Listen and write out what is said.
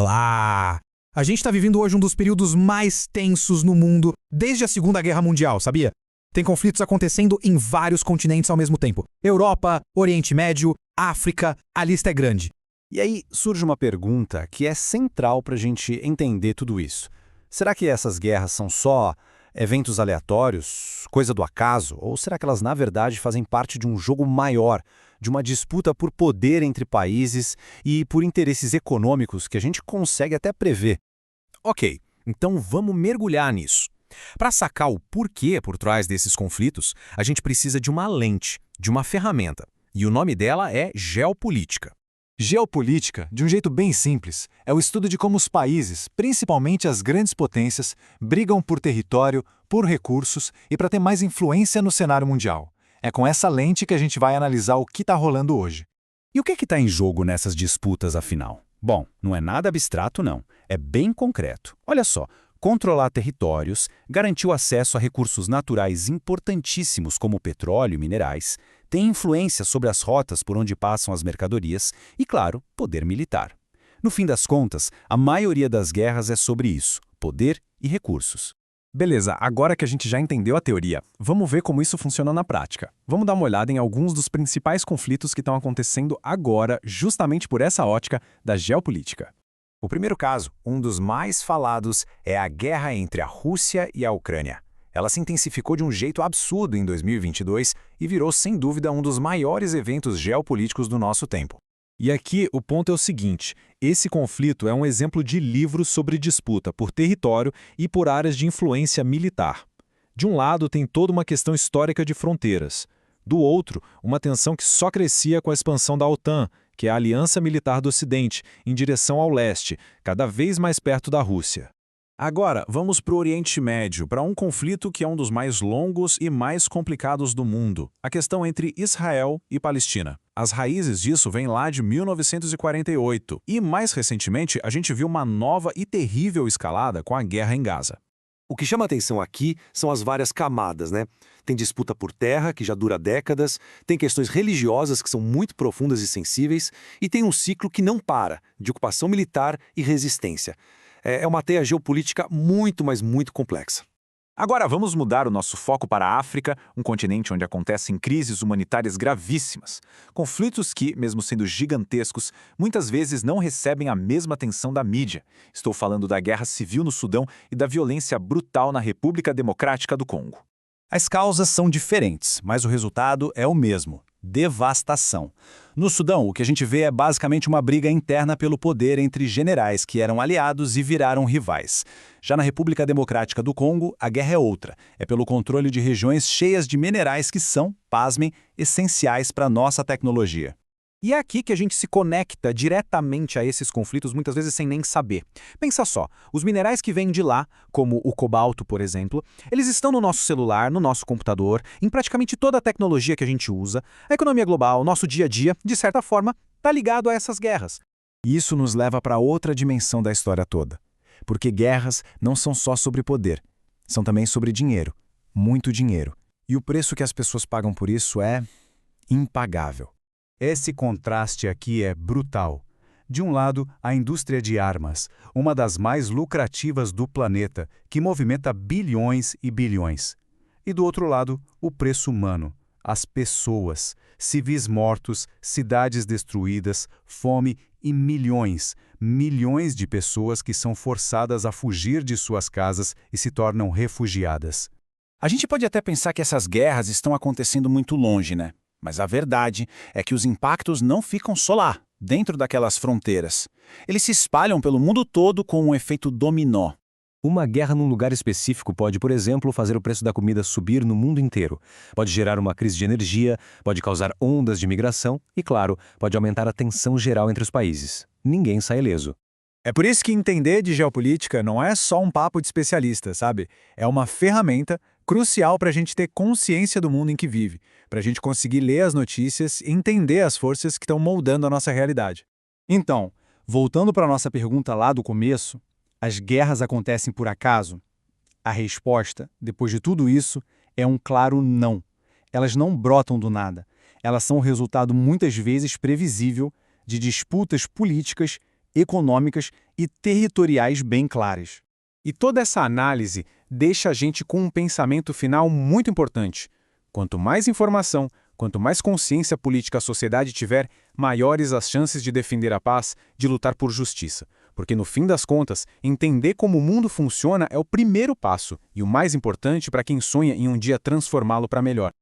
Olá! A gente está vivendo hoje um dos períodos mais tensos no mundo desde a Segunda Guerra Mundial, sabia? Tem conflitos acontecendo em vários continentes ao mesmo tempo. Europa, Oriente Médio, África, a lista é grande. E aí surge uma pergunta que é central para a gente entender tudo isso. Será que essas guerras são só eventos aleatórios, coisa do acaso? Ou será que elas, na verdade, fazem parte de um jogo maior, de uma disputa por poder entre países e por interesses econômicos que a gente consegue até prever? Ok, então vamos mergulhar nisso. Para sacar o porquê por trás desses conflitos, a gente precisa de uma lente, de uma ferramenta. E o nome dela é geopolítica. Geopolítica, de um jeito bem simples, é o estudo de como os países, principalmente as grandes potências, brigam por território, por recursos e para ter mais influência no cenário mundial. É com essa lente que a gente vai analisar o que está rolando hoje. E o que está em jogo nessas disputas, afinal? Bom, não é nada abstrato, não. É bem concreto. Olha só, controlar territórios, garantir o acesso a recursos naturais importantíssimos como petróleo e minerais, tem influência sobre as rotas por onde passam as mercadorias e, claro, poder militar. No fim das contas, a maioria das guerras é sobre isso, poder e recursos. Beleza, agora que a gente já entendeu a teoria, vamos ver como isso funciona na prática. Vamos dar uma olhada em alguns dos principais conflitos que estão acontecendo agora, justamente por essa ótica da geopolítica. O primeiro caso, um dos mais falados, é a guerra entre a Rússia e a Ucrânia. Ela se intensificou de um jeito absurdo em 2022 e virou, sem dúvida, um dos maiores eventos geopolíticos do nosso tempo. E aqui o ponto é o seguinte, esse conflito é um exemplo de livro sobre disputa por território e por áreas de influência militar. De um lado tem toda uma questão histórica de fronteiras. Do outro, uma tensão que só crescia com a expansão da OTAN, que é a Aliança Militar do Ocidente, em direção ao leste, cada vez mais perto da Rússia. Agora, vamos para o Oriente Médio, para um conflito que é um dos mais longos e mais complicados do mundo, a questão entre Israel e Palestina. As raízes disso vêm lá de 1948, e mais recentemente a gente viu uma nova e terrível escalada com a guerra em Gaza. O que chama atenção aqui são as várias camadas, né? Tem disputa por terra, que já dura décadas, tem questões religiosas que são muito profundas e sensíveis, e tem um ciclo que não para, de ocupação militar e resistência. É uma teia geopolítica muito, mas muito complexa. Agora vamos mudar o nosso foco para a África, um continente onde acontecem crises humanitárias gravíssimas. Conflitos que, mesmo sendo gigantescos, muitas vezes não recebem a mesma atenção da mídia. Estou falando da guerra civil no Sudão e da violência brutal na República Democrática do Congo. As causas são diferentes, mas o resultado é o mesmo: devastação. No Sudão, o que a gente vê é basicamente uma briga interna pelo poder entre generais que eram aliados e viraram rivais. Já na República Democrática do Congo, a guerra é outra. É pelo controle de regiões cheias de minerais que são, pasmem, essenciais para a nossa tecnologia. E é aqui que a gente se conecta diretamente a esses conflitos, muitas vezes sem nem saber. Pensa só, os minerais que vêm de lá, como o cobalto, por exemplo, eles estão no nosso celular, no nosso computador, em praticamente toda a tecnologia que a gente usa. A economia global, nosso dia a dia, de certa forma, está ligado a essas guerras. E isso nos leva para outra dimensão da história toda. Porque guerras não são só sobre poder, são também sobre dinheiro, muito dinheiro. E o preço que as pessoas pagam por isso é impagável. Esse contraste aqui é brutal. De um lado, a indústria de armas, uma das mais lucrativas do planeta, que movimenta bilhões e bilhões. E do outro lado, o preço humano, as pessoas, civis mortos, cidades destruídas, fome e milhões de pessoas que são forçadas a fugir de suas casas e se tornam refugiadas. A gente pode até pensar que essas guerras estão acontecendo muito longe, né? Mas a verdade é que os impactos não ficam só lá, dentro daquelas fronteiras. Eles se espalham pelo mundo todo com um efeito dominó. Uma guerra num lugar específico pode, por exemplo, fazer o preço da comida subir no mundo inteiro. Pode gerar uma crise de energia, pode causar ondas de migração e, claro, pode aumentar a tensão geral entre os países. Ninguém sai ileso. É por isso que entender de geopolítica não é só um papo de especialista, sabe? É uma ferramenta crucial para a gente ter consciência do mundo em que vive, para a gente conseguir ler as notícias e entender as forças que estão moldando a nossa realidade. Então, voltando para a nossa pergunta lá do começo, as guerras acontecem por acaso? A resposta, depois de tudo isso, é um claro não. Elas não brotam do nada. Elas são o resultado muitas vezes previsível de disputas políticas econômicas e territoriais bem claras. E toda essa análise deixa a gente com um pensamento final muito importante. Quanto mais informação, quanto mais consciência política a sociedade tiver, maiores as chances de defender a paz, de lutar por justiça. Porque, no fim das contas, entender como o mundo funciona é o primeiro passo e o mais importante para quem sonha em um dia transformá-lo para melhor.